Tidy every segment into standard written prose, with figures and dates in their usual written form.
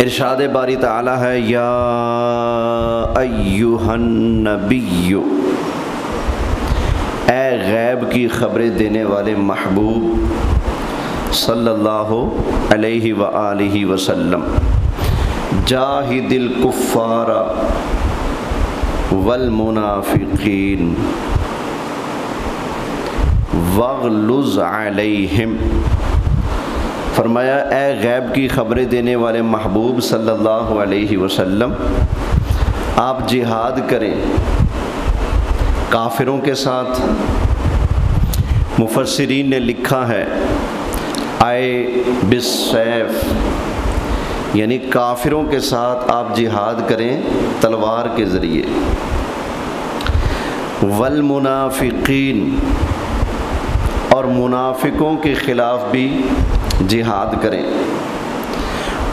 ارشاد باری تعالی ہے یا ایھا النبی، اے غیب کی خبریں دینے والے محبوب صلی اللہ علیہ وآلہ وسلم، جاہد الکفار والمنافقین واغلظ علیہم۔ فرمایا اے غیب کی خبریں دینے والے محبوب صلی اللہ علیہ وسلم، آپ جہاد کریں کافروں کے ساتھ۔ مفسرین نے لکھا ہے آئے بالسیف، یعنی کافروں کے ساتھ آپ جہاد کریں تلوار کے ذریعے۔ والمنافقین، اور منافقوں کے خلاف بھی جہاد کریں۔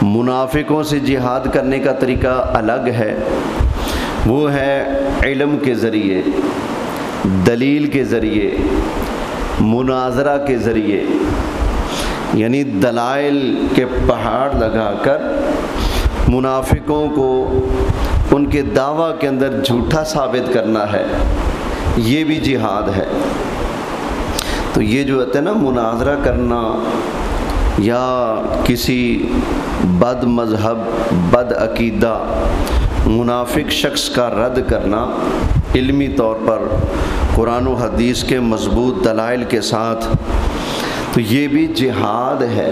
منافقوں سے جہاد کرنے کا طریقہ الگ ہے، وہ ہے علم کے ذریعے، دلیل کے ذریعے، مناظرہ کے ذریعے، یعنی دلائل کے پہاڑ لگا کر منافقوں کو ان کے دعویٰ کے اندر جھوٹا ثابت کرنا ہے، یہ بھی جہاد ہے۔ تو یہ جو ہوتا ہے نا مناظرہ کرنا یا کسی بد مذہب بد عقیدہ منافق شخص کا رد کرنا علمی طور پر قرآن و حدیث کے مضبوط دلائل کے ساتھ، تو یہ بھی جہاد ہے۔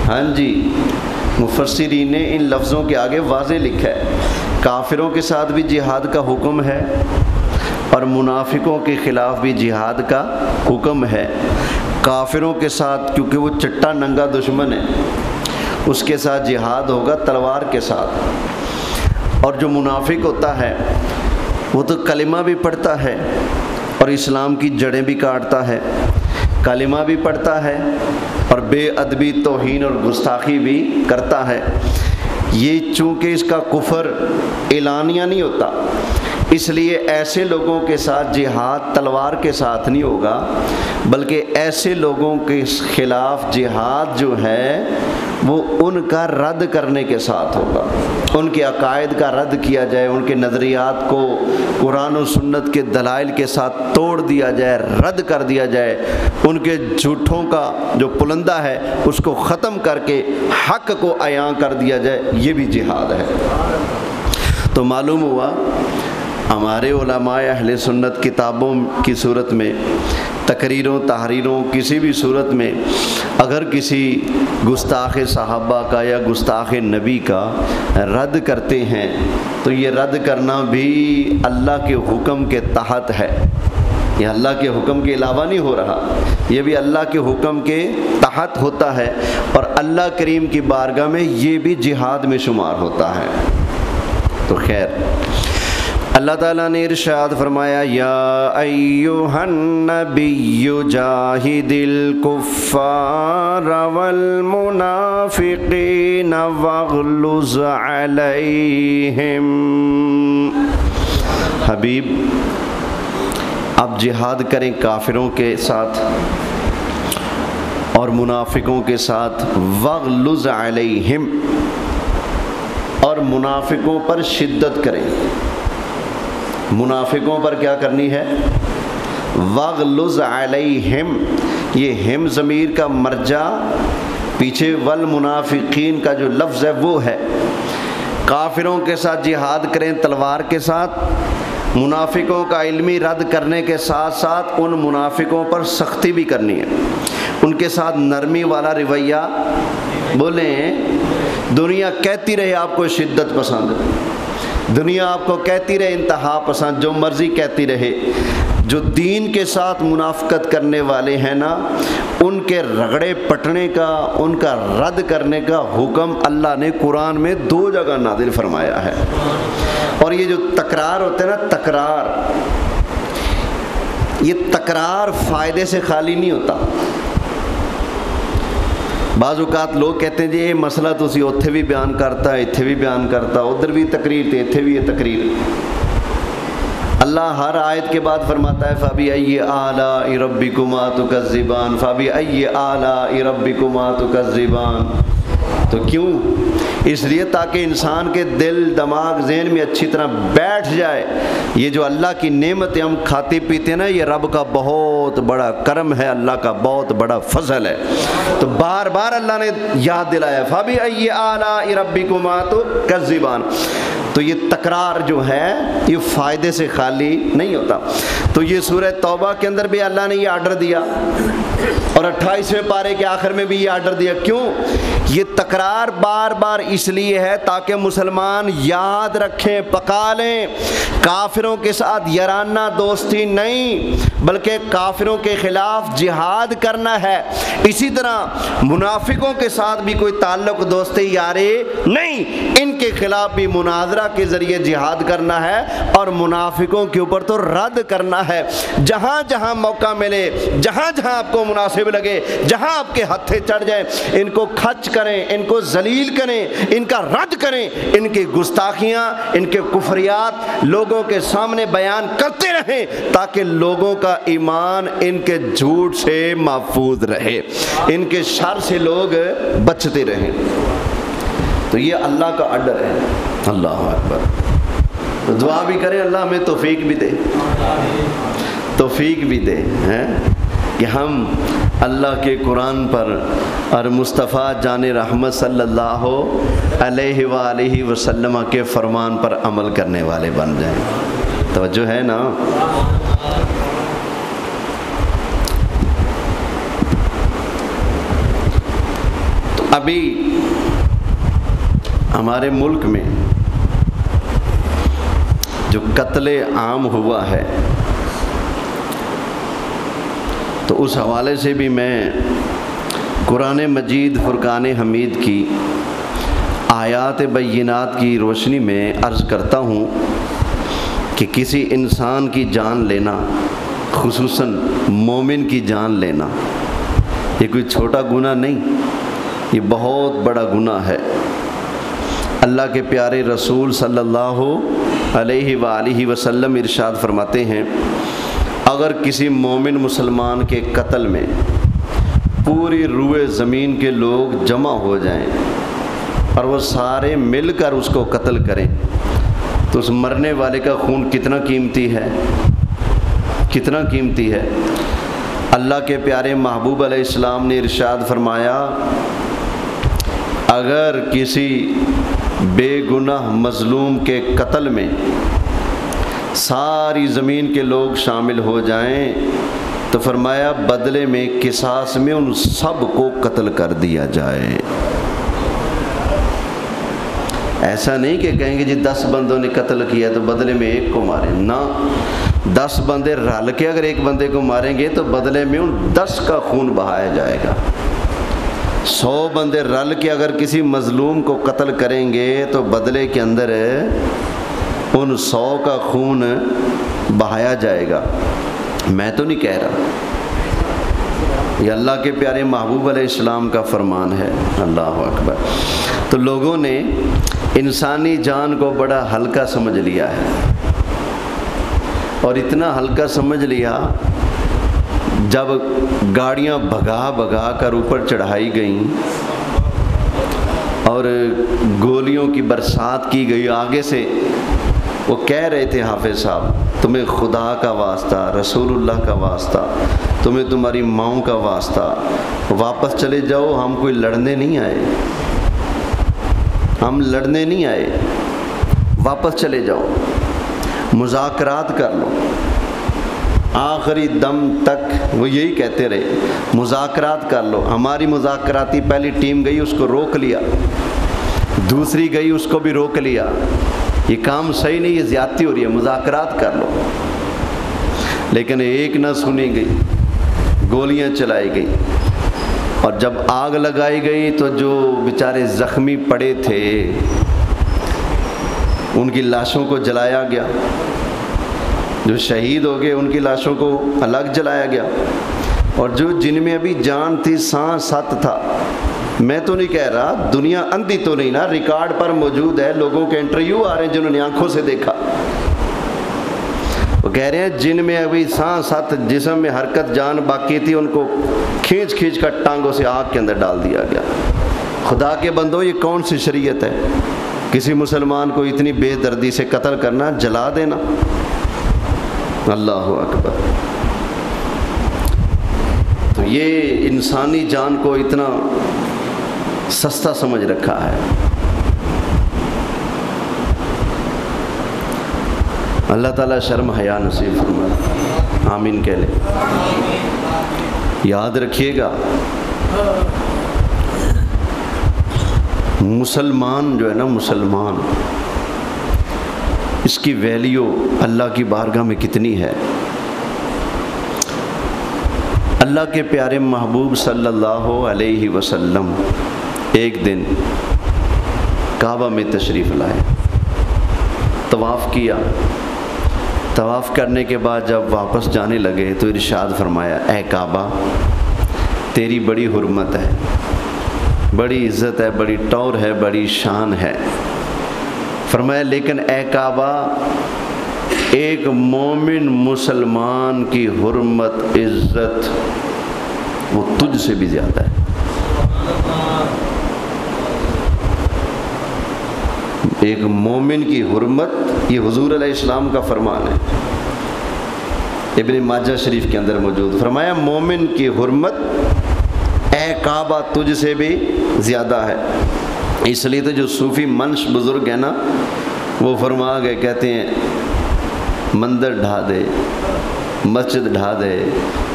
ہاں جی، مفسرین نے ان لفظوں کے آگے واضح لکھا ہے، کافروں کے ساتھ بھی جہاد کا حکم ہے اور منافقوں کے خلاف بھی جہاد کا حکم ہے۔ کافروں کے ساتھ کیونکہ وہ چٹا ننگا دشمن ہے، اس کے ساتھ جہاد ہوگا تلوار کے ساتھ۔ اور جو منافق ہوتا ہے وہ تو کلمہ بھی پڑھتا ہے اور اسلام کی جڑیں بھی کاٹتا ہے، کلمہ بھی پڑھتا ہے اور بے ادبی توہین اور گستاخی بھی کرتا ہے۔ یہ چونکہ اس کا کفر اعلانیہ نہیں ہوتا، اس لیے ایسے لوگوں کے ساتھ جہاد تلوار کے ساتھ نہیں ہوگا، بلکہ ایسے لوگوں کے خلاف جہاد جو ہے وہ ان کا رد کرنے کے ساتھ ہوگا، ان کے عقائد کا رد کیا جائے، ان کے نظریات کو قرآن و سنت کے دلائل کے ساتھ توڑ دیا جائے، رد کر دیا جائے، ان کے جھوٹوں کا جو پلندہ ہے اس کو ختم کر کے حق کو عیاں کر دیا جائے، یہ بھی جہاد ہے۔ تو معلوم ہوا ہمارے علماء اہل سنت کتابوں کی صورت میں، تقریروں تحریروں کسی بھی صورت میں اگر کسی گستاخ صحابہ کا یا گستاخ نبی کا رد کرتے ہیں تو یہ رد کرنا بھی اللہ کے حکم کے تحت ہے، یہ اللہ کے حکم کے علاوہ نہیں ہو رہا، یہ بھی اللہ کے حکم کے تحت ہوتا ہے، اور اللہ کریم کی بارگاہ میں یہ بھی جہاد میں شمار ہوتا ہے۔ تو خیر، اللہ تعالیٰ نے ارشاد فرمایا یا ایھا النبی جاہد الکفار والمنافقین واغلظ علیہم۔ حبیب آپ جہاد کریں کافروں کے ساتھ اور منافقوں کے ساتھ، واغلظ علیہم، اور منافقوں پر شدت کریں۔ منافقوں پر کیا کرنی ہے؟ واغلظ علیہم، یہ ہم ضمیر کا مرجع پیچھے والمنافقین کا جو لفظ ہے وہ ہے۔ کافروں کے ساتھ جہاد کریں تلوار کے ساتھ، منافقوں کا علمی رد کرنے کے ساتھ ساتھ ان منافقوں پر سختی بھی کرنی ہے، ان کے ساتھ نرمی والا رویہ۔ بولیں دنیا کہتی رہے آپ کو شدت پسند، دنیا آپ کو کہتی رہے انتہا پسند، جو مرضی کہتی رہے، جو دین کے ساتھ منافقت کرنے والے ہیں نا، ان کے رگڑے پٹنے کا، ان کا رد کرنے کا حکم اللہ نے قرآن میں 2 جگہ نازل فرمایا ہے۔ اور یہ جو تکرار ہوتا ہے نا، تکرار، یہ تکرار فائدے سے خالی نہیں ہوتا۔ بعض اوقات لوگ کہتے ہیں جی یہ مسئلہ تو اسی اتھے بھی بیان کرتا ہے، اتھے بھی بیان کرتا، ادھر بھی تقریر تے اتھے بھی یہ تقریر۔ اللہ ہر آیت کے بعد فرماتا ہے فَبِأَيِّ آلَاءِ رَبِّكُمَا تُكَذِّبَانِ، فَبِأَيِّ آلَاءِ رَبِّكُمَا تُكَذِّبَانِ۔ تو کیوں؟ اس لیے تاکہ انسان کے دل دماغ ذہن میں اچھی طرح بیٹھ جائے یہ جو اللہ کی نعمتیں ہم کھاتے پیتے ہیں نا، یہ رب کا بہت بڑا کرم ہے، اللہ کا بہت بڑا فضل ہے۔ تو بار بار اللہ نے یاد دلایا فَبِأَيِّ آلَاءِ رَبِّكُمَا تُكَذِّبَانِ۔ تو یہ تکرار جو ہے یہ فائدے سے خالی نہیں ہوتا۔ تو یہ سورہ توبہ کے اندر بھی اللہ نے یہ آرڈر دیا اور 28ویں پارے کے آخر میں بھی یہ آرڈر دیا۔ کیوں؟ یہ تکرار بار بار اس لیے ہے تاکہ مسلمان یاد رکھیں، پکا لیں، کافروں کے ساتھ یارانہ دوستی نہیں بلکہ کافروں کے خلاف جہاد کرنا ہے۔ اسی طرح منافقوں کے ساتھ بھی کوئی تعلق دوستی یاری نہیں، ان کے خلاف بھی مناظرہ کے ذریعے جہاد کرنا ہے اور منافقوں کے اوپر تو رد کرنا ہے۔ جہاں جہاں موقع ملے، جہاں جہاں آپ کو مناسب لگے، جہاں آپ کے ہتھے چڑھ جائیں، ان کو کھچ کریں، ان کو ذلیل کریں، ان کا رد کریں، ان کی گستاخیاں، ان کے کفریات لوگوں کے سامنے بیان کرتے رہیں تاکہ لوگوں کا ایمان ان کے جھوٹ سے محفوظ رہے، ان کے شر سے لوگ بچتے رہیں۔ تو یہ اللہ کا آرڈر ہے۔ اللہ اکبر۔ تو دعا بھی کریں اللہ ہمیں توفیق بھی دے، توفیق بھی دے کہ ہم اللہ کے قرآن پر اور مصطفیٰ جان رحمت صلی اللہ علیہ وآلہ وسلم کے فرمان پر عمل کرنے والے بن جائیں۔ توجہ ہے نا؟ تو ابھی ہمارے ملک میں جو قتل عام ہوا ہے تو اس حوالے سے بھی میں قرآن مجید فرقان حمید کی آیات بینات کی روشنی میں عرض کرتا ہوں کہ کسی انسان کی جان لینا، خصوصاً مومن کی جان لینا، یہ کوئی چھوٹا گناہ نہیں، یہ بہت بڑا گناہ ہے۔ اللہ کے پیارے رسول صلی اللہ علیہ وآلہ وسلم ارشاد فرماتے ہیں اگر کسی مومن مسلمان کے قتل میں پوری روئے زمین کے لوگ جمع ہو جائیں اور وہ سارے مل کر اس کو قتل کریں تو اس مرنے والے کا خون کتنا قیمتی ہے، کتنا قیمتی ہے۔ اللہ کے پیارے محبوب علیہ السلام نے ارشاد فرمایا اگر کسی بے گناہ مظلوم کے قتل میں ساری زمین کے لوگ شامل ہو جائیں تو فرمایا بدلے میں قصاص میں ان سب کو قتل کر دیا جائے۔ ایسا نہیں کہ کہیں گے جی 10 بندوں نے قتل کیا تو بدلے میں ایک کو ماریں، نہ، 10 بندے رل کے اگر ایک بندے کو ماریں گے تو بدلے میں ان 10 کا خون بہایا جائے گا۔ 100 بندے رل کے اگر کسی مظلوم کو قتل کریں گے تو بدلے کے اندر ان 100 کا خون بہایا جائے گا۔ میں تو نہیں کہہ رہا، یہ اللہ کے پیارے محبوب علیہ السلام کا فرمان ہے۔ اللہ اکبر۔ تو لوگوں نے انسانی جان کو بڑا ہلکا سمجھ لیا ہے اور اتنا ہلکا سمجھ لیا جب گاڑیاں بھگا بھگا کر اوپر چڑھائی گئیں اور گولیوں کی برسات کی گئی آگے سے، وہ کہہ رہے تھے حافظ صاحب تمہیں خدا کا واسطہ، رسول اللہ کا واسطہ، تمہیں تمہاری ماؤں کا واسطہ، واپس چلے جاؤ، ہم کوئی لڑنے نہیں آئے، ہم لڑنے نہیں آئے، واپس چلے جاؤ، مذاکرات کر لو۔ آخری دم تک وہ یہی کہتے رہے مذاکرات کر لو۔ ہماری مذاکراتی پہلی ٹیم گئی، اس کو روک لیا، دوسری گئی، اس کو بھی روک لیا، یہ کام صحیح نہیں، یہ زیادتی ہو رہی ہے، مذاکرات کر لو۔ لیکن ایک نہ سنی گئی، گولیاں چلائی گئی اور جب آگ لگائی گئی تو جو بیچارے زخمی پڑے تھے ان کی لاشوں کو جلایا گیا، جو شہید ہو گئے ان کی لاشوں کو الگ جلایا گیا، اور جو جن میں ابھی جان تھی، سانس ست تھا، میں تو نہیں کہہ رہا، دنیا اندھی تو نہیں نا، ریکارڈ پر موجود ہے، لوگوں کے انٹرویو آ رہے ہیں جنہوں نے آنکھوں سے دیکھا، وہ کہہ رہے ہیں جن میں ابھی سانس ست، جسم میں حرکت، جان باقی تھی، ان کو کھینچ کھینچ کر ٹانگوں سے آگ کے اندر ڈال دیا گیا۔ خدا کے بندو یہ کون سی شریعت ہے؟ کسی مسلمان کو اتنی بے دردی سے قتل کرنا، جلا دینا، اللہ اکبر۔ تو یہ انسانی جان کو اتنا سستا سمجھ رکھا ہے۔ اللہ تعالیٰ شرم حیا نصیب فرمائے، آمین کہہ لیں۔ یاد رکھیے گا مسلمان جو ہے نا، مسلمان، اس کی ویلیو اللہ کی بارگاہ میں کتنی ہے۔ اللہ کے پیارے محبوب صلی اللہ علیہ وسلم ایک دن کعبہ میں تشریف لائے، طواف کیا، طواف کرنے کے بعد جب واپس جانے لگے تو ارشاد فرمایا، اے کعبہ تیری بڑی حرمت ہے، بڑی عزت ہے، بڑی ٹور ہے، بڑی شان ہے۔ فرمایا لیکن اے کعبہ ایک مومن مسلمان کی حرمت، عزت وہ تجھ سے بھی زیادہ ہے۔ ایک مومن کی حرمت، یہ حضور علیہ السلام کا فرمان ہے، ابن ماجہ شریف کے اندر موجود۔ فرمایا مومن کی حرمت اے کعبہ تجھ سے بھی زیادہ ہے۔ اس لیے تو جو صوفی منش بزرگ ہیں نا، وہ فرما گئے، کہتے ہیں مندر ڈھا دے، مسجد ڈھا دے،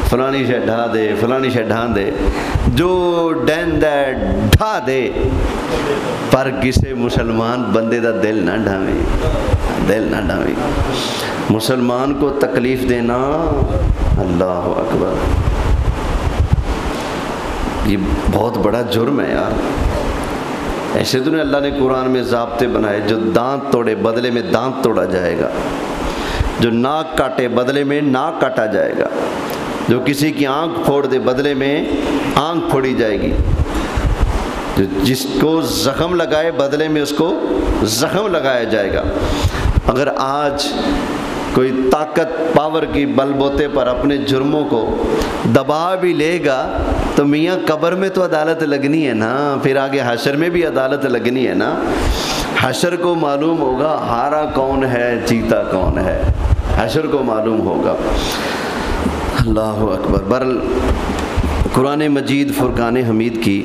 فلانی شے ڈھا دے، فلانی شے ڈھا دے، جو ڈین دے ڈھا دے، پر کسے مسلمان بندے دا دل نہ ڈھاویں، دل نہ ڈھاویں۔ مسلمان کو تکلیف دینا، اللہ اکبر، یہ بہت بڑا جرم ہے یار۔ ایسے تو نہیں اللہ نے قرآن میں ضابطے بنائے، جو دانت توڑے بدلے میں دانت توڑا جائے گا، جو ناک کاٹے بدلے میں ناک کاٹا جائے گا، جو کسی کی آنکھ پھوڑ دے بدلے میں آنکھ پھوڑی جائے گی، جو جس کو زخم لگائے بدلے میں اس کو زخم لگایا جائے گا۔ اگر آج کوئی طاقت پاور کی بل بوتے پر اپنے جرموں کو دبا بھی لے گا تو میاں قبر میں تو عدالت لگنی ہے نا، پھر آگے حشر میں بھی عدالت لگنی ہے نا۔ حشر کو معلوم ہوگا ہارا کون ہے، جیتا کون ہے، حشر کو معلوم ہوگا۔ اللہ اکبر۔ برل قرآن مجید فرقان حمید کی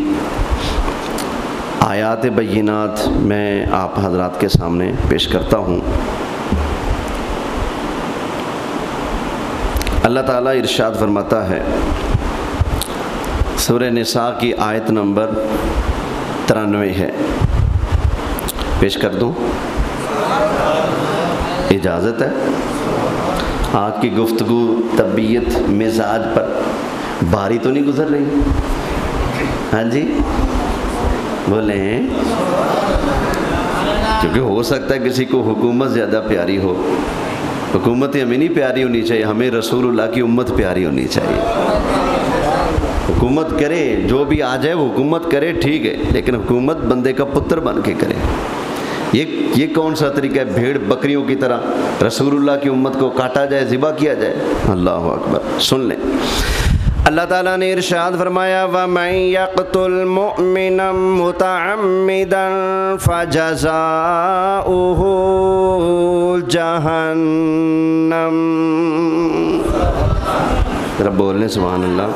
آیات بینات میں آپ حضرات کے سامنے پیش کرتا ہوں۔ اللہ تعالیٰ ارشاد فرماتا ہے، سورہ نساء کی آیت نمبر 93 ہے، پیش کر دوں؟ اجازت ہے؟ آج کی گفتگو طبیعت مزاج پر باری تو نہیں گزر رہی؟ ہاں جی بولیں، کیونکہ ہو سکتا ہے کسی کو حکومت زیادہ پیاری ہو۔ حکومت ہمیں نہیں پیاری ہونی چاہیے، ہمیں رسول اللہ کی امت پیاری ہونی چاہیے۔ حکومت کرے، جو بھی آ جائے وہ حکومت کرے، ٹھیک ہے، لیکن حکومت بندے کا پتر بن کے کرے۔ یہ کون سا طریقہ ہے؟ بھیڑ بکریوں کی طرح رسول اللہ کی امت کو کاٹا جائے، ذبح کیا جائے؟ اللہ اکبر۔ سن لیں، اللہ تعالیٰ نے ارشاد فرمایا، وَمَن يَقْتُلْ مُؤْمِنًا مُتَعَمِّدًا فَجَزَاؤُهُ جَهَنَّمُ۔ ذرا بولنے سبحان اللہ۔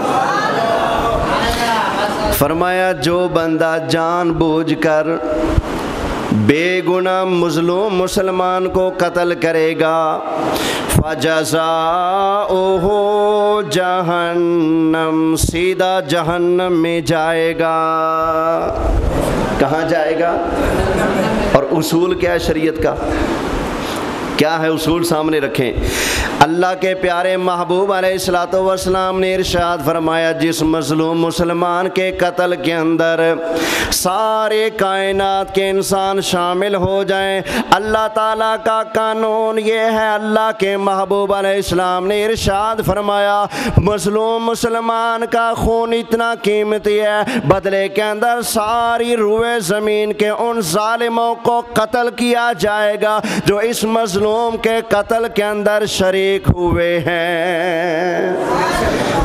فرمایا جو بندہ جان بوجھ کر بے گناہ مظلوم مسلمان کو قتل کرے گا، فَجَزَاؤُهُ جَهَنَّمُ، سیدھا جہنم میں جائے گا۔ کہاں جائے گا؟ اور اصول کیا ہے شریعت کا؟ کیا ہے اصول؟ سامنے رکھیں۔ اللہ کے پیارے محبوب علیہ الصلوۃ والسلام نے ارشاد فرمایا، جس مظلوم مسلمان کے قتل کے اندر سارے کائنات کے انسان شامل ہو جائیں، اللہ تعالیٰ کا قانون یہ ہے، اللہ کے محبوب علیہ السلام نے ارشاد فرمایا، مظلوم مسلمان کا خون اتنا قیمتی ہے، بدلے کے اندر ساری روئے زمین کے ان ظالموں کو قتل کیا جائے گا جو اس مظلوم کے قتل کے اندر شریک ہوئے ہیں۔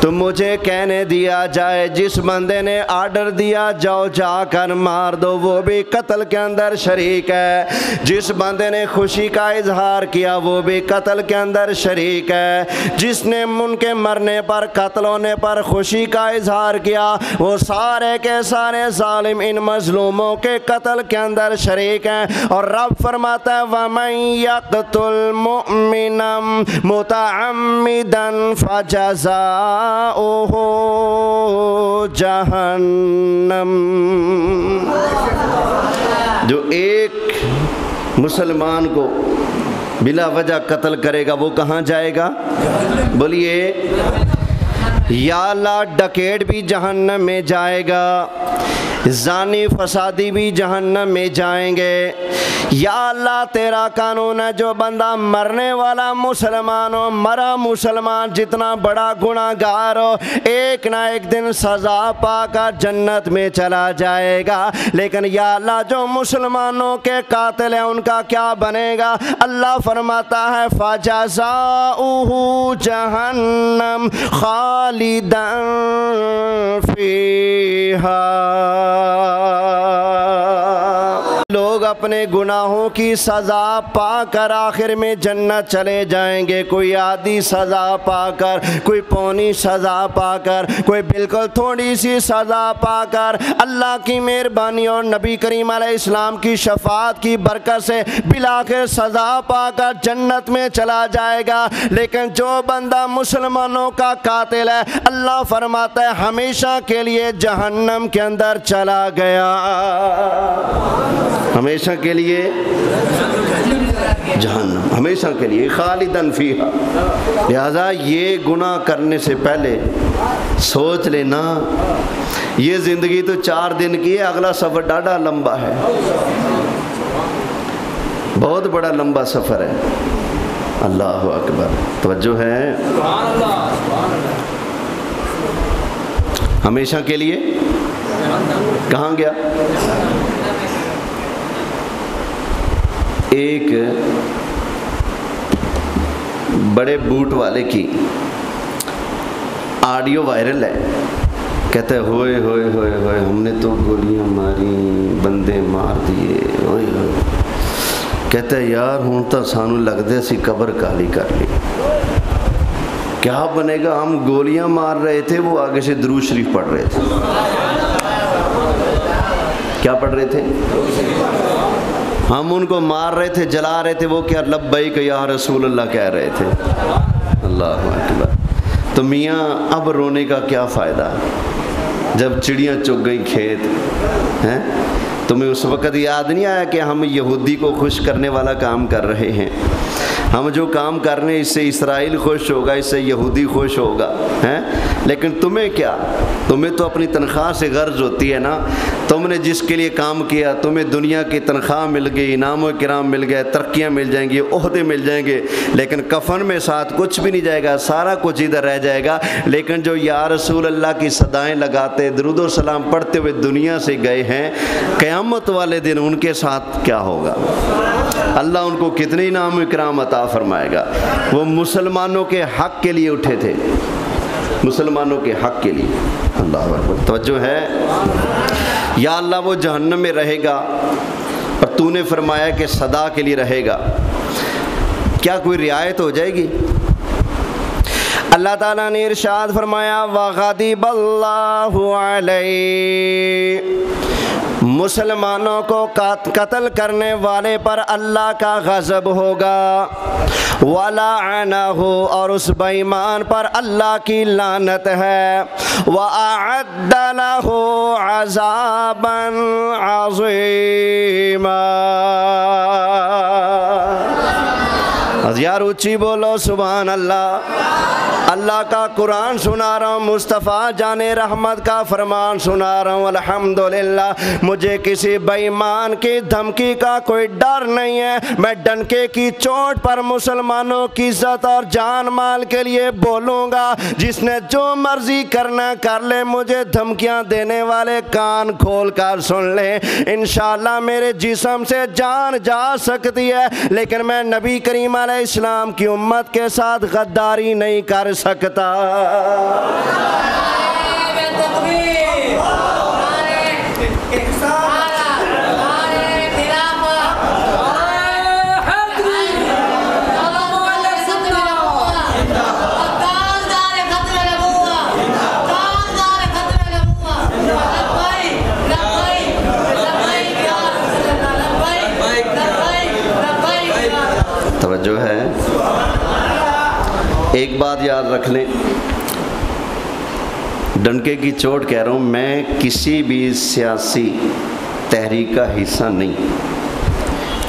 تو مجھے کہنے دیا جائے جس بندے نے آرڈر دیا جاؤ جا کر مار دو وہ بھی قتل کے اندر شریک ہے، جس بندے نے خوشی کا اظہار کیا وہ بھی قتل کے اندر شریک ہے، جس نے ان کے مرنے پر قتل ہونے پر خوشی کا اظہار کیا وہ سارے کے سارے ظالم ان مظلوموں کے قتل کے اندر شریک ہیں۔ اور رب فرماتا ہے وَمَن يَقْتُلْ مُؤْمِنًا مُتَعَمِّدًا فَجَزَاؤُهُ جَهَنَّمُ۔ جو ایک مسلمان کو بلا وجہ قتل کرے گا وہ کہاں جائے گا؟ بولیے یا اللہ، ڈکیٹ بھی جہنم میں جائے گا، زانی فسادی بھی جہنم میں جائیں گے۔ یا اللہ تیرا قانون ہے جو بندہ مرنے والا مسلمان ہو، مرا مسلمان جتنا بڑا گناہ گار ہو، ایک نہ ایک دن سزا پا کر جنت میں چلا جائے گا، لیکن یا اللہ جو مسلمانوں کے قاتل ہیں ان کا کیا بنے گا؟ اللہ فرماتا ہے فَجَزَاؤُهُ جَهَنَّمُ خَالِدًا فِيهَا۔ لوگ اپنے گناہوں کی سزا پا کر آخر میں جنت چلے جائیں گے، کوئی آدھی سزا پا کر، کوئی پونی سزا پا کر، کوئی بالکل تھوڑی سی سزا پا کر، اللہ کی مہربانی اور نبی کریم علیہ السلام کی شفاعت کی برکت سے بالآخر سزا پا کر جنت میں چلا جائے گا۔ لیکن جو بندہ مسلمانوں کا قاتل ہے اللہ فرماتا ہے ہمیشہ کے لیے جہنم کے اندر چلا گیا، ہمیشہ کے لیے جہنم، ہمیشہ کے لیے خالداً فیہا۔ لہذا یہ گناہ کرنے سے پہلے سوچ لینا یہ زندگی تو 4 دن کی ہے، اگلا سفر ڈاڈا لمبا ہے، بہت بڑا لمبا سفر ہے۔ اللہ اکبر، توجہ ہے؟ ہمیشہ کے لیے کہاں گیا؟ ایک بڑے بوٹ والے کی آڈیو وائرل ہے، کہتا ہے ہوئے ہوئے ہوئے ہوئے ہم نے تو گولیاں ماری، بندے مار دیے، ہوئے ہوئے، کہتا ہے یار ہوں تو سانو لگتا سی قبر کالی کر لی، کیا بنے گا؟ ہم گولیاں مار رہے تھے، وہ آگے سے درود شریف پڑھ رہے تھے۔ کیا پڑھ رہے تھے؟ ہم ان کو مار رہے تھے، جلا رہے تھے، وہ کیا لبیک یا رسول اللہ کہہ رہے تھے۔ اللہ اکبر۔ تو میاں اب رونے کا کیا فائدہ جب چڑیاں چگ گئی کھیت ہیں؟ تمہیں اس وقت یاد نہیں آیا کہ ہم یہودی کو خوش کرنے والا کام کر رہے ہیں؟ ہم جو کام کر رہے ہیں اس سے اسرائیل خوش ہوگا، اس سے یہودی خوش ہوگا، ہیں؟ لیکن تمہیں کیا؟ تمہیں تو اپنی تنخواہ سے غرض ہوتی ہے نا، تم نے جس کے لیے کام کیا تمہیں دنیا کی تنخواہ مل گئی، انعام و کرام مل گئے، ترقیاں مل جائیں گی، عہدے مل جائیں گے، لیکن کفن میں ساتھ کچھ بھی نہیں جائے گا، سارا کچھ ادھر رہ جائے گا۔ لیکن جو یا رسول اللہ کی صدائیں لگاتے درود و سلام پڑھتے ہوئے دنیا سے گئے ہیں، قیامت والے دن ان کے ساتھ کیا ہوگا؟ اللہ ان کو کتنے انعام و کرام عطا فرمائے گا۔ وہ مسلمانوں کے حق کے لیے اٹھے تھے، مسلمانوں کے حق کے لیے۔ اللہ اکبر، توجہ ہے؟ یا اللہ وہ جہنم میں رہے گا اور تو نے فرمایا کہ صدا کے لیے رہے گا، کیا کوئی رعایت ہو جائے گی؟ اللہ تعالیٰ نے ارشاد فرمایا وَغَضِبَ اللَّهُ عَلَيْهِ، مسلمانوں کو قتل کرنے والے پر اللہ کا غضب ہوگا، وَلَعَنَهُ، اور اس بے ایمان پر اللہ کی لعنت ہے، وَأَعَدَّ لَهُ عَذَابًا عَظِيمًا۔ یار اونچی بولو سبحان اللہ۔ اللہ کا قرآن سنا رہا ہوں، مصطفیٰ جان رحمت کا فرمان سنا رہا ہوں، الحمدللہ مجھے کسی بے ایمان کی دھمکی کا کوئی ڈر نہیں ہے۔ میں ڈنکے کی چوٹ پر مسلمانوں کی عزت اور جان مال کے لیے بولوں گا، جس نے جو مرضی کرنا کر لے، مجھے دھمکیاں دینے والے کان کھول کر سن لیں، انشاءاللہ میرے جسم سے جان جا سکتی ہے، لیکن میں نبی کریم علیہ اسلام کی امت کے ساتھ غداری نہیں کر سکتا۔ توجہ ہے، ایک بات یاد رکھ لیں، ڈنکے کی چوٹ کہہ رہا ہوں، میں کسی بھی سیاسی تحریک کا حصہ نہیں،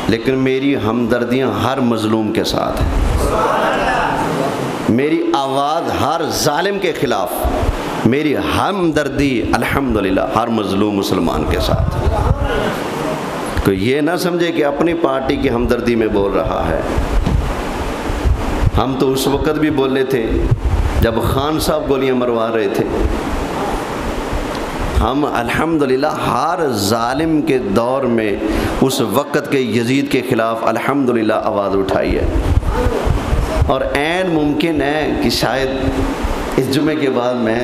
لیکن میری ہمدردیاں ہر مظلوم کے ساتھ ہیں، میری آواز ہر ظالم کے خلاف، میری ہمدردی الحمدللہ ہر مظلوم مسلمان کے ساتھ۔ کوئی یہ نہ سمجھے کہ اپنی پارٹی کی ہمدردی میں بول رہا ہے۔ ہم تو اس وقت بھی بولے تھے جب خان صاحب گولیاں مروا رہے تھے، ہم الحمدللہ ہر ظالم کے دور میں اس وقت کے یزید کے خلاف الحمدللہ آواز اٹھائی ہے، اور عین ممکن ہے کہ شاید اس جمعے کے بعد میں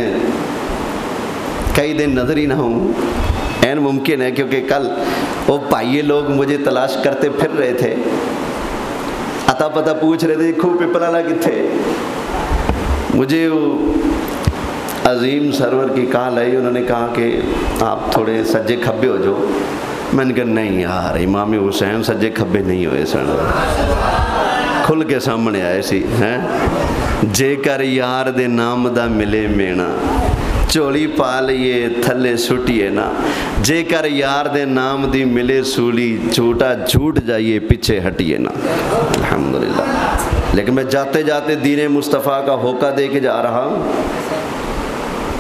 کئی دن نظر ہی نہ ہوں، عین ممکن ہے، کیونکہ کل وہ بھائی لوگ مجھے تلاش کرتے پھر رہے تھے، عطا پتہ پوچھ رہے تھے کھو پپلالا کتھے۔ مجھے وہ عظیم سرور کی کال آئی، انہوں نے کہا کہ آپ تھوڑے سجے کھبے ہو جو۔ میں نے کہا نہیں یار، امام حسین سجے کھبے نہیں ہوئے سن، کھل کے سامنے آئے سی ہیں۔ جے کر یار دے نام دا ملے مینا، چولی پا لئیے تھلے سٹیے نا، جے کر یار دے نام دی ملے سولی، جھوٹا جھوٹ جائیے پیچھے ہٹیے نا۔ الحمدللہ، لیکن میں جاتے جاتے دین مصطفیٰ کا ہوکہ دے کے جا رہا ہوں،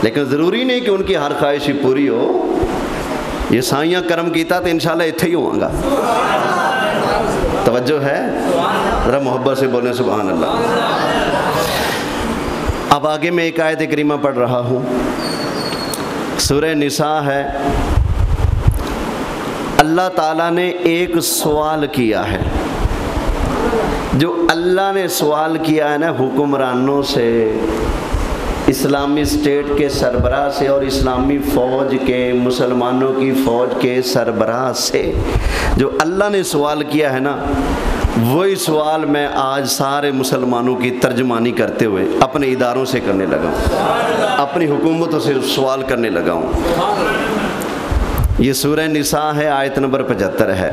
لیکن ضروری نہیں کہ ان کی ہر خواہش ہی پوری ہو۔ یہ سائیاں کرم کیتا تو انشاءاللہ اتھے ہی ہوں گا۔ توجہ ہے، ذرا محبت سے بولیں سبحان اللہ۔ اب آگے میں ایک آیت کریمہ پڑھ رہا ہوں، سورہ نساء ہے۔ اللہ تعالیٰ نے ایک سوال کیا ہے، جو اللہ نے سوال کیا ہے نا حکمرانوں سے، اسلامی اسٹیٹ کے سربراہ سے اور اسلامی فوج کے، مسلمانوں کی فوج کے سربراہ سے، جو اللہ نے سوال کیا ہے نا، وہی سوال میں آج سارے مسلمانوں کی ترجمانی کرتے ہوئے اپنے اداروں سے کرنے لگا ہوں، اپنی حکومتوں سے سوال کرنے لگا ہوں۔ یہ سورہ نساء ہے، آیت نمبر 75 ہے۔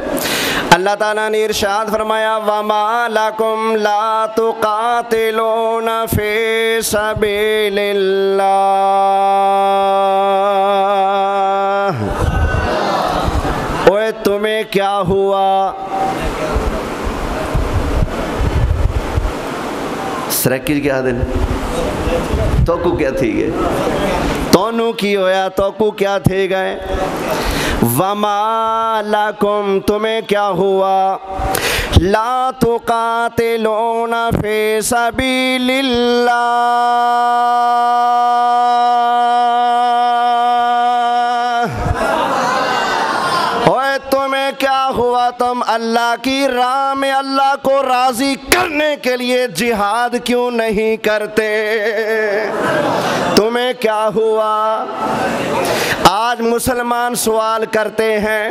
اللہ تعالیٰ نے ارشاد فرمایا وَمَا لَكُمْ لَا تُقَاتِلُونَ فِي سَبِيلِ اللَّهِ، اوے تمہیں کیا ہوا؟ سرکی کیا دن تو کو کیا تھی گئے، تونوں کی ہویا تو کو کیا تھے گئے۔ وَمَا لَكُمْ تمہیں کیا ہوا، لَا تُقَاتِلُونَ فِي سَبِيلِ اللَّهِ، اوے تمہیں کیا ہوا، تم اللہ کی راہ میں اللہ کو راضی کرنے کے لیے جہاد کیوں نہیں کرتے؟ تمہیں کیا ہوا؟ آج مسلمان سوال کرتے ہیں،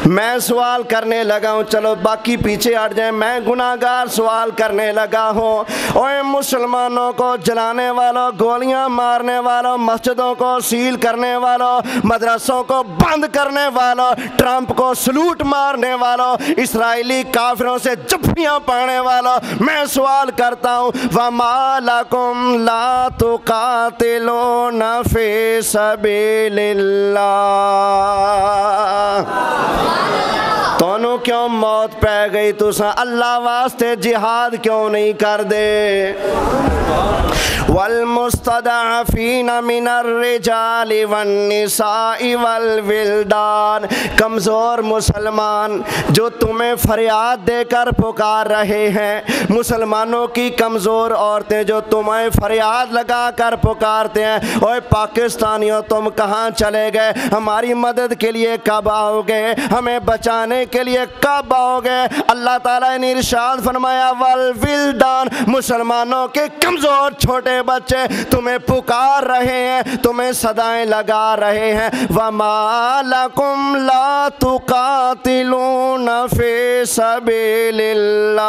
میں سوال کرنے لگا ہوں، چلو باقی پیچھے ہٹ جائیں، میں گناہگار سوال کرنے لگا ہوں۔ اوے مسلمانوں کو جلانے والوں، گولیاں مارنے والوں، مسجدوں کو سیل کرنے والوں، مدرسوں کو بند کرنے والوں، ٹرمپ کو سلوٹ مارنے والوں، اسرائیلی کافروں سے جفیاں پانے والوں، میں سوال کرتا ہوں وَمَا لَكُمْ لَا تُقَاتِلُونَ فِي سَبِيلِ اللَّهِ، تونوں کیوں موت پہ گئی، تساں اللہ واسطے جہاد کیوں نہیں کر دے؟ والمستضعفین من الرجال والنساء والولدان، کمزور مسلمان جو تمہیں فریاد دے کر پکار رہے ہیں، مسلمانوں کی کمزور عورتیں جو تمہیں فریاد لگا کر پکارتے ہیں، اوے پاکستانیوں تم کہاں چلے گئے؟ ہماری مدد کے لیے کب آؤ گے؟ ہمیں بچانے کے لیے کب آؤ گے؟ اللہ تعالیٰ نے ارشاد فرمایا والولدان، مسلمانوں کے کمزور چھوٹے بچے تمہیں پکار رہے ہیں، تمہیں صدائیں لگا رہے ہیں۔ وَمَا لَكُمْ لَا تُقَاتِلُونَ فِي سَبِيلِ اللَّهِ،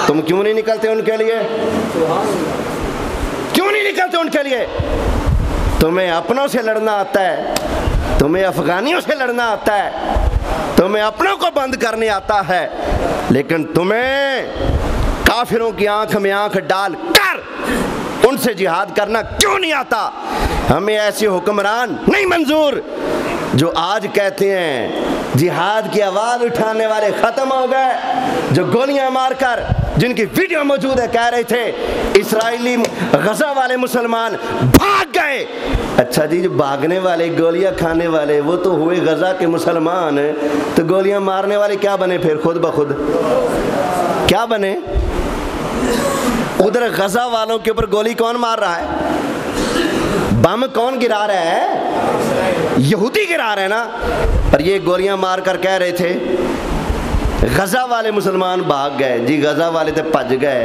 تم کیوں نہیں نکلتے ان کے لیے؟ کیوں نہیں نکلتے ان کے لیے؟ تمہیں اپنوں سے لڑنا آتا ہے، تمہیں افغانیوں سے لڑنا آتا ہے، تمہیں اپنوں کو بند کرنے آتا ہے، لیکن تمہیں کافروں کی آنکھ میں آنکھ ڈال کر ان سے جہاد کرنا کیوں نہیں آتا؟ ہمیں ایسے حکمران نہیں منظور جو آج کہتے ہیں جہاد کی آواز اٹھانے والے ختم ہو گئے، جو گولیاں مار کر، جن کی ویڈیو موجود ہے، کہہ رہے تھے اسرائیلی غزہ والے مسلمان بھاگ گئے۔ اچھا جی، جو بھاگنے والے گولیاں کھانے والے وہ تو ہوئے غزہ کے مسلمان، تو گولیاں مارنے والے کیا بنے پھر؟ خود بخود کیا بنے؟ ادھر غزہ والوں کے اوپر گولی کون مار رہا ہے؟ بم کون گرا رہا ہے؟ یہودی گرا رہے ہیں نا۔ اور یہ گولیاں مار کر کہہ رہے تھے غزہ والے مسلمان بھاگ گئے، جی غزہ والے تو بھج گئے،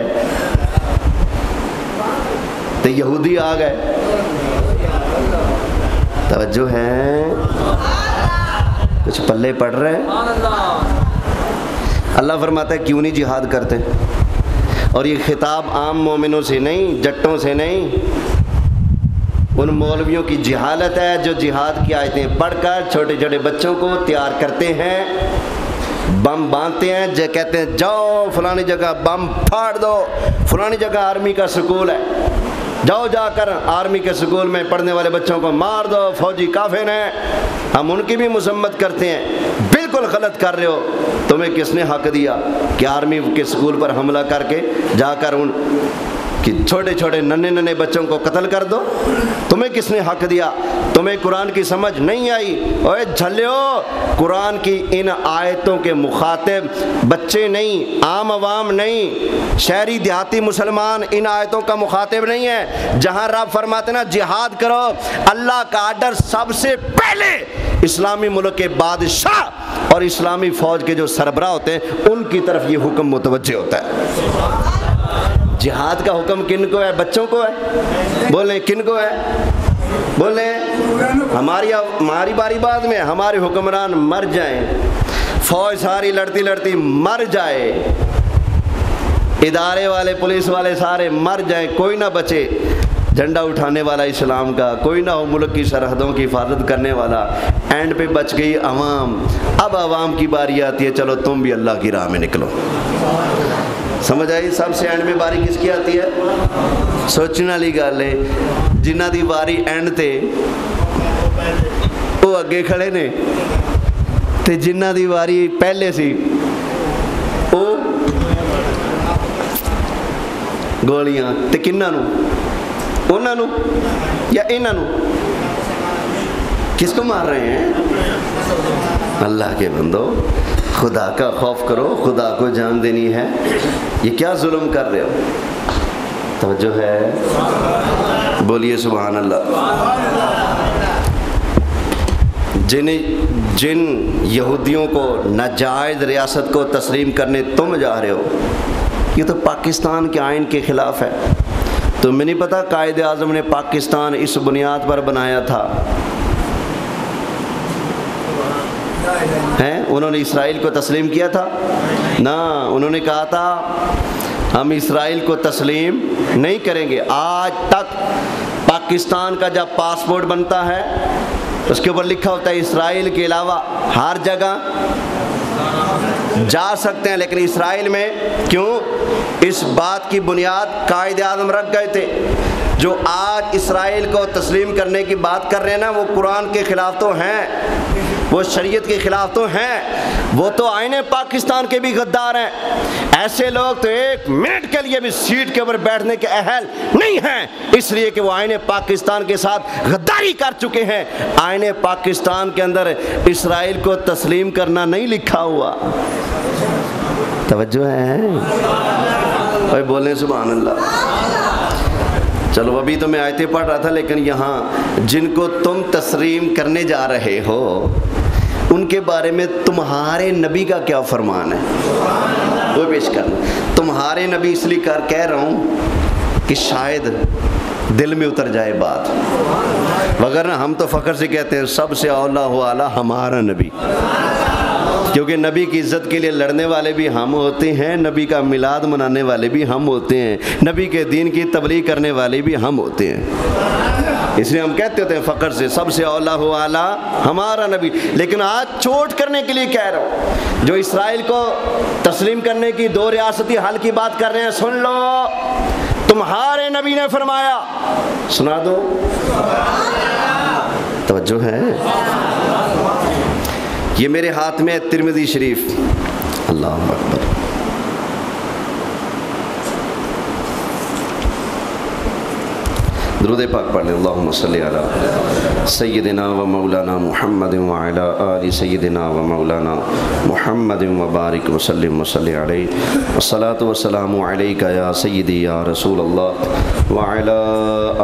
تو یہودی آ گئے۔ توجہ ہے، کچھ پلے پڑ رہے ہیں۔ اللہ فرماتا ہے کیوں نہیں جہاد کرتے؟ اور یہ خطاب عام مومنوں سے نہیں، جٹوں سے نہیں، ان مولویوں کی جہالت ہے جو جہاد کی آیتیں پڑھ کر چھوٹے چھوٹے بچوں کو تیار کرتے ہیں، بم باندھتے ہیں، جو کہتے ہیں جاؤ فلانی جگہ بم پھاڑ دو، فلانی جگہ آرمی کا سکول ہے، جاؤ جا کر آرمی کے سکول میں پڑھنے والے بچوں کو مار دو، فوجی کافر ہیں۔ ہم ان کی بھی مذمت کرتے ہیں، بالکل غلط کر رہے ہو۔ تمہیں کس نے حق دیا کہ آرمی کے سکول پر حملہ کر کے جا کر ان کہ چھوٹے چھوٹے ننھے ننھے بچوں کو قتل کر دو؟ تمہیں کس نے حق دیا؟ تمہیں قرآن کی سمجھ نہیں آئی؟ اوے جھلیو، قرآن کی ان آیتوں کے مخاطب بچے نہیں، عام عوام نہیں، شہری دیہاتی مسلمان ان آیتوں کا مخاطب نہیں ہے۔ جہاں رب فرماتے نا جہاد کرو، اللہ کا آرڈر سب سے پہلے اسلامی ملک کے بادشاہ اور اسلامی فوج کے جو سربراہ ہوتے ہیں ان کی طرف یہ حکم متوجہ ہوتا ہے۔ جہاد کا حکم کن کو ہے؟ بچوں کو ہے؟ بولیں کن کو ہے؟ بولیں ہماری باری بعد میں ہمارے حکمران مر جائیں، فوج ساری لڑتی لڑتی مر جائے، ادارے والے پولیس والے سارے مر جائیں، کوئی نہ بچے، جھنڈا اٹھانے والا اسلام کا کوئی نہ ہو، ملک کی سرحدوں کی حفاظت کرنے والا، اینڈ پہ بچ گئی عوام۔ اب عوام کی باری آتی ہے، چلو تم بھی اللہ کی راہ میں نکلو۔ سمجھ آئی؟ سب سے اینڈ میں باری کس کی آتی ہے؟ سوچنے والی گل ہے، جنہ دی باری اینڈ تے وہ اگے کھڑے نے، تے جنہ دی باری پہلے سی وہ گولیاں تے کنہاں نو؟ انہاں نو یا انہاں نو؟ کس کو مار رہے ہیں؟ اللہ کے بندو، خدا کا خوف کرو، خدا کو جان دینی ہے، یہ کیا ظلم کر رہے ہو؟ توجہ ہے، بولیے سبحان اللہ۔ جن یہودیوں کو ناجائز ریاست کو تسلیم کرنے تم جا رہے ہو، یہ تو پاکستان کے آئین کے خلاف ہے۔ تمہیں نہیں پتا قائد اعظم نے پاکستان اس بنیاد پر بنایا تھا، انہوں نے اسرائیل کو تسلیم کیا تھا؟ نہ، انہوں نے کہا تھا ہم اسرائیل کو تسلیم نہیں کریں گے۔ آج تک پاکستان کا جب پاسپورٹ بنتا ہے اس کے اوپر لکھا ہوتا ہے اسرائیل کے علاوہ ہر جگہ جا سکتے ہیں، لیکن اسرائیل میں کیوں؟ اس بات کی بنیاد قائد اعظم رکھ گئے تھے۔ جو آج اسرائیل کو تسلیم کرنے کی بات کر رہے ہیں نا، وہ قرآن کے خلاف تو ہیں، وہ شریعت کے خلاف تو ہیں، وہ تو آئین پاکستان کے بھی غدار ہیں۔ ایسے لوگ تو ایک منٹ کے لیے بھی سیٹ کے اوپر بیٹھنے کے اہل نہیں ہیں، اس لیے کہ وہ آئین پاکستان کے ساتھ غداری کر چکے ہیں۔ آئین پاکستان کے اندر اسرائیل کو تسلیم کرنا نہیں لکھا ہوا۔ توجہ ہے؟ بھائی بولیں سبحان اللہ۔ چلو ابھی تو میں آیتیں پڑھ رہا تھا، لیکن یہاں جن کو تم تسلیم کرنے جا رہے ہو ان کے بارے میں تمہارے نبی کا کیا فرمان ہے وہ پیش کرنا۔ تمہارے نبی اس لیے کہہ رہا ہوں کہ شاید دل میں اتر جائے بات، وگرنہ ہم تو فخر سے کہتے ہیں سب سے اولا و اعلیٰ ہمارا نبی، کیونکہ نبی کی عزت کے لیے لڑنے والے بھی ہم ہوتے ہیں، نبی کا میلاد منانے والے بھی ہم ہوتے ہیں، نبی کے دین کی تبلیغ کرنے والے بھی ہم ہوتے ہیں، اس لیے ہم کہتے ہوتے ہیں فخر سے سب سے اولا و اعلیٰ ہمارا نبی۔ لیکن آج چوٹ کرنے کے لیے کہہ رہا ہوں، جو اسرائیل کو تسلیم کرنے کی 2 ریاستی حل کی بات کر رہے ہیں، سن لو، تمہارے نبی نے فرمایا، سنا دو، توجہ ہے؟ یہ میرے ہاتھ میں ترمذی شریف، اللہ اکبر، درود پاک پڑھ لیں۔ اللہم صلی علی سیدنا و مولانا محمد وعلی آل سیدنا و مولانا محمد وبارک وسلم وصلی علیہ، والصلاة والسلام علیک یا سیدی یا رسول اللہ وعلی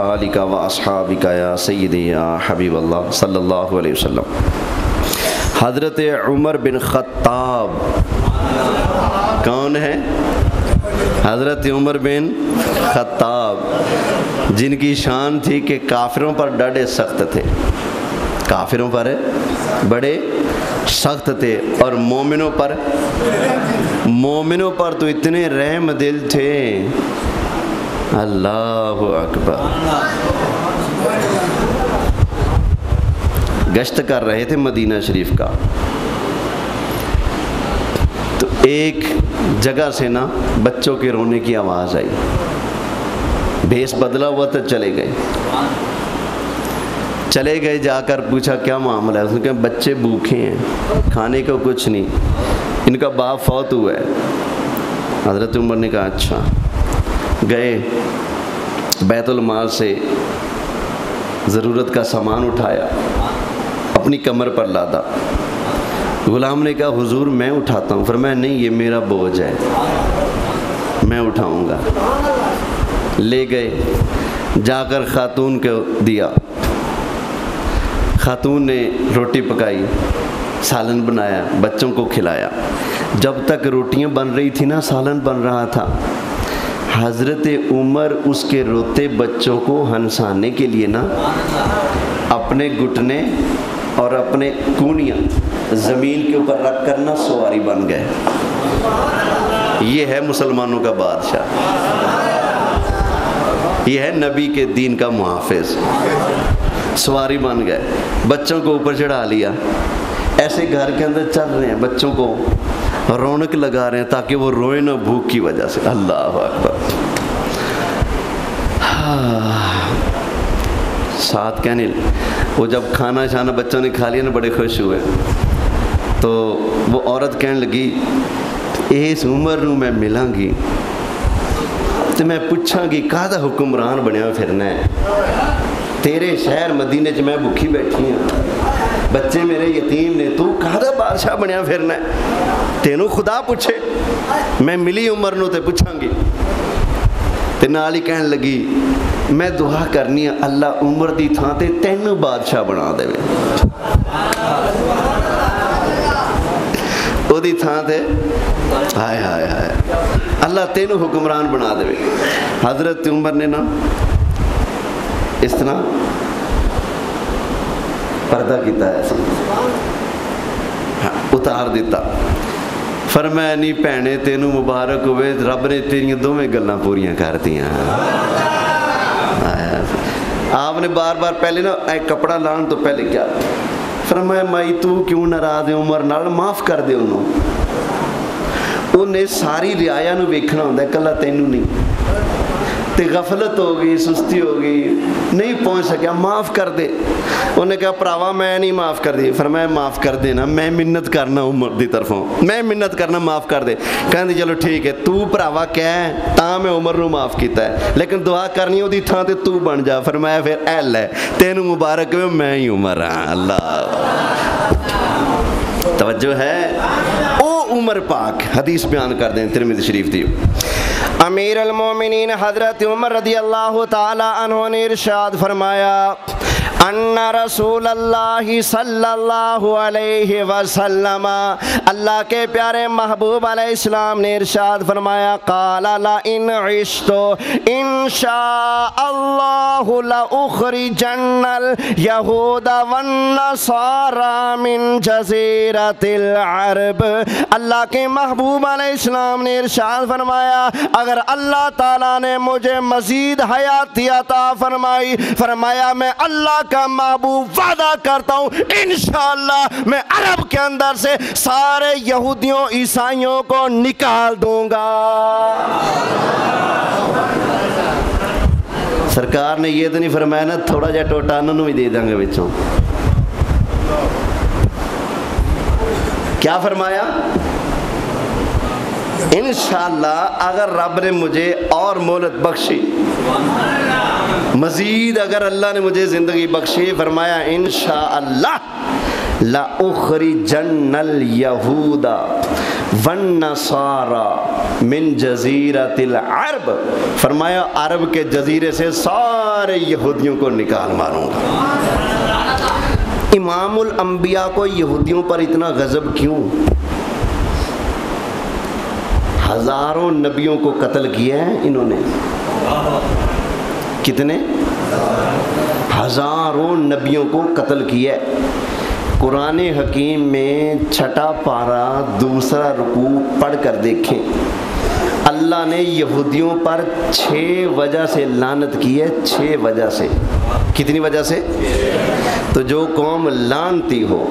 آلک و اصحابک یا سیدی یا حبیب اللہ صلی اللہ علیہ وسلم۔ حضرت عمر بن خطاب کون ہے؟ حضرت عمر بن خطاب، جن کی شان تھی کہ کافروں پر ڈاڈے سخت تھے، کافروں پر بڑے سخت تھے، اور مومنوں پر تو اتنے رحم دل تھے، اللہ اکبر۔ گشت کر رہے تھے مدینہ شریف کا، تو ایک جگہ سے نا بچوں کے رونے کی آواز آئی، بھیس بدلا ہوا تو چلے گئے، جا کر پوچھا کیا معاملہ ہے، اس نے کہا بچے بھوکے ہیں، کھانے کو کچھ نہیں، ان کا باپ فوت ہوا ہے۔ حضرت عمر نے کہا اچھا، گئے بیت المال سے ضرورت کا سامان اٹھایا، اپنی کمر پر لادا، غلام نے کہا حضور میں اٹھاتا ہوں، فرمایا نہیں یہ میرا بوجھ ہے، میں اٹھاؤں گا۔ لے گئے، جا کر خاتون کو دیا، خاتون نے روٹی پکائی، سالن بنایا، بچوں کو کھلایا۔ جب تک روٹیاں بن رہی تھی نا، سالن بن رہا تھا، حضرت عمر اس کے روتے بچوں کو ہنسانے کے لیے نا اپنے گھٹنے اور اپنے کونیاں زمین کے اوپر رکھ کر نا سواری بن گئے۔ یہ ہے مسلمانوں کا بادشاہ، یہ ہے نبی کے دین کا محافظ، سواری بن گئے، بچوں کو اوپر چڑھا لیا، ایسے گھر کے اندر چل رہے ہیں، بچوں کو رونق لگا رہے ہیں تاکہ وہ روئے نہ بھوک کی وجہ سے، اللہ اکبر۔ ساتھ کہنے وہ جب کھانا شانا بچوں نے کھا لیا نا بڑے خوش ہوئے، تو وہ عورت کہنے لگی اس عمر نو میں ملاں گی تو میں پوچھاں گی کہدا حکمران بنیا پھرنا ہے، تیرے شہر مدینے چ میں بھوکھی بیٹھی ہوں، بچے میرے یتیم نے، تو کہدا بادشاہ بنیا پھرنا ہے، تینوں خدا پوچھے، میں ملی عمر نو تے پوچھاں گی۔ تے نال ہی کہن لگی میں دعا کرنی ہے اللہ عمر دی تھاں تے تینوں بادشاہ بنا دے، او دی تھاں تے ہائے ہائے ہائے اللہ تینوں حکمران بنا دے۔ حضرت عمر نے نا اس طرح پردہ کیتا ہے، اتار دیتا، فرمایا نہیں بھینے تینوں مبارک ہوئے، رب نے تیریاں دوویں گلاں پوریاں کر دیاں۔ آپ نے بار بار پہلے نا ایک کپڑا لان تو پہلے کیا فرمایا مائی تو کیوں ناراض ہے عمر نال، معاف کر دے انہیں ساری رعایا نو ویکھنا ہوندا ہے، کلا تینوں نہیں۔ تے غفلت ہو گئی، سستی ہو گئی، نہیں پہنچ سکیا، معاف کر دے۔ انہوں نے کہا پراوا میں نہیں معاف کر دی۔ فرمایا معاف کر دینا، میں منت کرنا عمر دی طرفوں، میں منت کرنا معاف کر دے۔ کہندے چلو ٹھیک ہے، تو پراوا کہہ تاں میں عمر نو معاف کیتا ہے، لیکن دعا کرنی ہو دی تھاں تے تو بن جا۔ فرمایا پھر اہل ہے، تینوں مبارک ہوئے، میں ہی عمر ہاں۔ اللہ توجہ ہے۔ او عمر پاک حدیث بیان کر دیں ترمذی شریف دی۔ امیر المومنین حضرت عمر رضی اللہ تعالی عنہ نے ارشاد فرمایا ان رسول اللہ صلی اللہ علیہ وسلم، اللہ کے پیارے محبوب علیہ السلام نے ارشاد فرمایا قال لئن عشت انشاء اللہ لأخرجن الیہود والنصارى من جزیرۃ العرب۔ اللہ کے محبوب علیہ السلام نے ارشاد فرمایا اگر اللہ تعالیٰ نے مجھے مزید حیاتی عطا فرمائی، فرمایا میں اللہ کا محبوب وعدہ کرتا ہوں انشاءاللہ میں عرب کے اندر سے سارے یہودیوں عیسائیوں کو نکال دوں گا۔ سرکار نے یہ تو نہیں فرمایا نا تھوڑا جا ٹوٹا انہوں بھی دے دیں گے بچوں، کیا فرمایا؟ انشاءاللہ اگر رب نے مجھے اور مہلت بخشی، مزید اگر اللہ نے مجھے زندگی بخشی، فرمایا انشاءاللہ لَأُخْرِجَنَّ الْيَهُودَ وَالنَّصَارَى مِنْ جَزِيرَةِ الْعَرْبِ، فرمایا عرب کے جزیرے سے سارے یہودیوں کو نکال ماروں گا۔ امام الانبیاء کو یہودیوں پر اتنا غضب کیوں؟ ہزاروں نبیوں کو قتل کیا ہے انہوں نے، کتنے؟ ہزاروں نبیوں کو قتل کیا ہے۔ قرآن حکیم میں 6 پارہ 2 رکوع پڑھ کر دیکھیں، اللہ نے یہودیوں پر 6 وجہ سے لعنت کی ہے، 6 وجہ سے۔ کتنی وجہ سے؟ تو جو قوم لعنتی ہو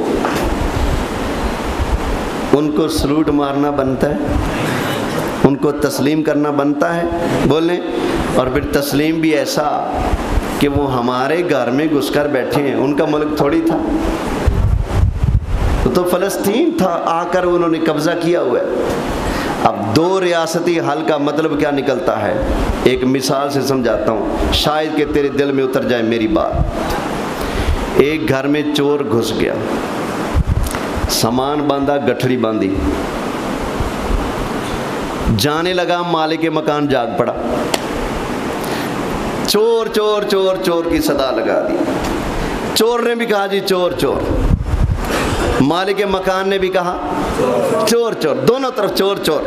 ان کو سلوٹ مارنا بنتا ہے، ان کو تسلیم کرنا بنتا ہے، بولیں، اور پھر تسلیم بھی ایسا کہ وہ ہمارے گھر میں گھس کر بیٹھے ہیں، ان کا ملک تھوڑی تھا، تو فلسطین تھا، آ کر انہوں نے قبضہ کیا ہوا ہے۔ اب 2 ریاستی حل کا مطلب کیا نکلتا ہے؟ ایک مثال سے سمجھاتا ہوں شاید کہ تیرے دل میں اتر جائے میری بات۔ ایک گھر میں چور گھس گیا، سامان باندھا، گٹھڑی باندھی، جانے لگا، مالک مکان جاگ پڑا، چور چور چور چور کی صدا لگا دی، چور نے بھی کہا جی چور چور، مالک مکان نے بھی کہا چور چور، دونوں طرف چور چور۔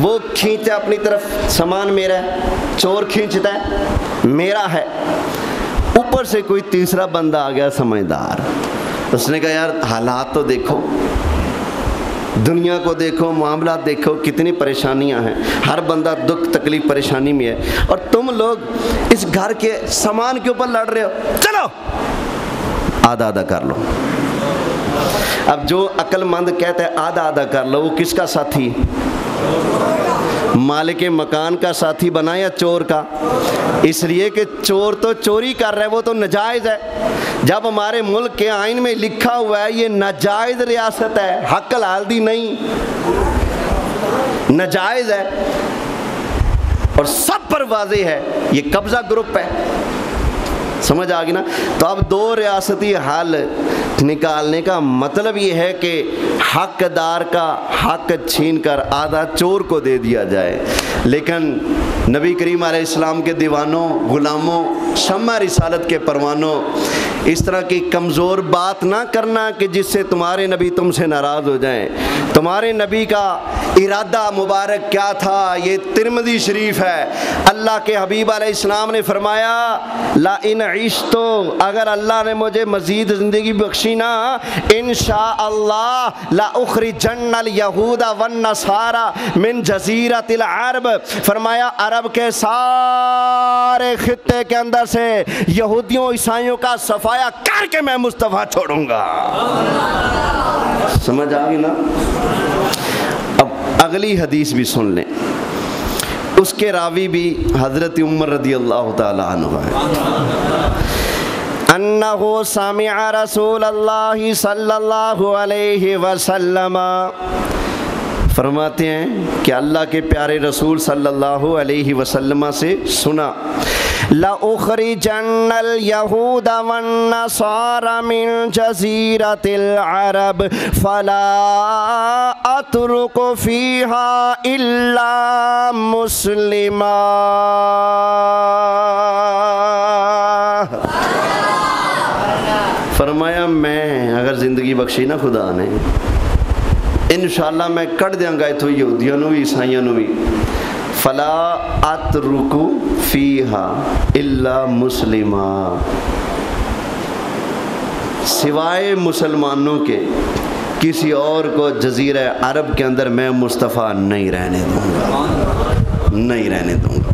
وہ کھینچتا اپنی طرف، سامان میرا ہے، چور کھینچتا ہے میرا ہے، اوپر سے کوئی تیسرا بندہ آ گیا سمجھدار، اس نے کہا یار حالات تو دیکھو، دنیا کو دیکھو، معاملات دیکھو، کتنی پریشانیاں ہیں، ہر بندہ دکھ تکلیف پریشانی میں ہے، اور تم لوگ اس گھر کے سامان کے اوپر لڑ رہے ہو، چلو آدھا آدھا کر لو۔ اب جو عقل مند کہتا ہے آدھا آدھا کر لو، وہ کس کا ساتھی؟ مالک مکان کا ساتھی بنا یا چور کا؟ اس لیے کہ چور تو چوری کر رہا ہے، وہ تو ناجائز ہے۔ جب ہمارے ملک کے آئین میں لکھا ہوا ہے یہ ناجائز ریاست ہے، حق حلال دی نہیں، ناجائز ہے، اور سب پر واضح ہے یہ قبضہ گروپ ہے، سمجھ آ گئی نا؟ تو اب 2 ریاستی حل نکالنے کا مطلب یہ ہے کہ حقدار کا حق چھین کر آدھا چور کو دے دیا جائے۔ لیکن نبی کریم علیہ السلام کے دیوانوں، غلاموں، شمع رسالت کے پروانوں، اس طرح کی کمزور بات نہ کرنا کہ جس سے تمہارے نبی تم سے ناراض ہو جائیں۔ تمہارے نبی کا ارادہ مبارک کیا تھا؟ یہ ترمذی شریف ہے، اللہ کے حبیب علیہ السلام نے فرمایا لَإِنْ عِشْتُ، اگر اللہ نے مجھے مزید زندگی بخشی نا، انشاءاللہ لَأُخْرِجَنَّ الْيَهُودَ وَالنَّصَارَى مِنْ جَزِيرَةِ الْعَرْبِ، فرمایا عرب کے سارے خطے کے اندر سے یہودیوں عیسائیوں کا صفایا کر کے میں مصطفیٰ چھوڑوں گا۔ سمجھ آگئی نا؟ اب اگلی حدیث بھی سن لیں، اس کے راوی بھی حضرت عمر رضی اللہ تعالی عنہ ہے۔ انہو سمع رسول اللہ صلی اللہ علیہ وسلم، فرماتے ہیں کہ اللہ کے پیارے رسول صلی اللہ علیہ وسلم سے سنا، لَأُخْرِجَنَّ الْيَهُودَ وَالنَّصَارَ مِنْ جَزِيرَةِ الْعَرَبِ فَلَا أَتْرُكُ فِيهَا إِلَّا مُسْلِمًا۔ فرمایا میں اگر زندگی بخشی نا خدا نے، انشاءاللہ میں کٹ دیاں گا اتھو یہودیاں نو بھی عیسائیاں نو بھی، فلا اترکو فیہا الا مسلما، سوائے مسلمانوں کے کسی اور کو جزیرہ عرب کے اندر میں مصطفیٰ نہیں رہنے دوں گا، نہیں رہنے دوں گا۔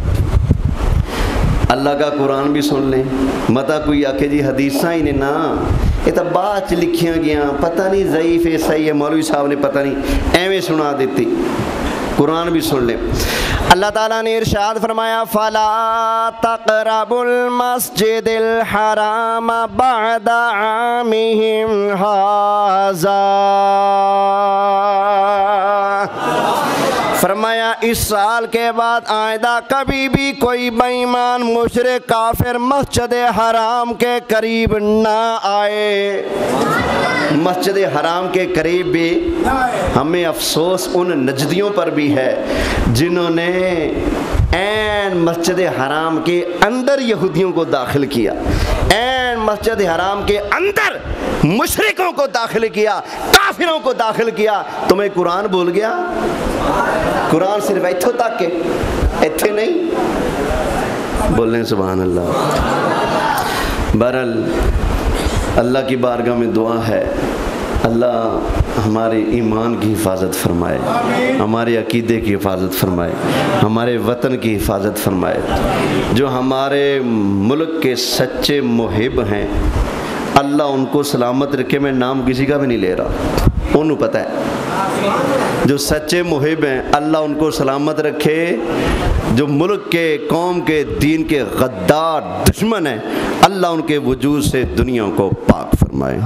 اللہ کا قرآن بھی سن لیں، متا کوئی آکے جی حدیثاں ہی نے نا، یہ تو بعد لکھیاں گیا، پتہ نہیں ضعیف ہے صحیح ہے، مولوی صاحب نے پتہ نہیں ایویں سنا دیتی، قرآن بھی سن لیں۔ اللہ تعالیٰ نے ارشاد فرمایا، فَلَا تَقْرَبُوا الْمَسْجِدِ الْحَرَامَ بَعْدَ عَامِهِمْ هَٰذَا، فرمایا اس سال کے بعد آئندہ کبھی بھی کوئی بے ایمان مشرک کافر مسجد حرام کے قریب نہ آئے۔ مسجد حرام کے قریب بھی ہمیں افسوس ان نجدیوں پر بھی ہے جنہوں نے این مسجد حرام کے اندر یہودیوں کو داخل کیا، این مسجد حرام کے اندر مشرکوں کو داخل کیا، کافروں کو داخل کیا۔ تمہیں قرآن بھول گیا؟ قرآن صرف ایتھوں تک کے ایتھے نہیں، بولیں سبحان اللہ۔ بہرحال اللہ کی بارگاہ میں دعا ہے، اللہ ہمارے ایمان کی حفاظت فرمائے، ہمارے عقیدے کی حفاظت فرمائے، ہمارے وطن کی حفاظت فرمائے۔ جو ہمارے ملک کے سچے محب ہیں اللہ ان کو سلامت رکھے، میں نام کسی کا بھی نہیں لے رہا، انہوں پتہ ہے، جو سچے محب ہیں اللہ ان کو سلامت رکھے، جو ملک کے قوم کے دین کے غدار دشمن ہیں اللہ ان کے وجود سے دنیا کو پاک فرمائے۔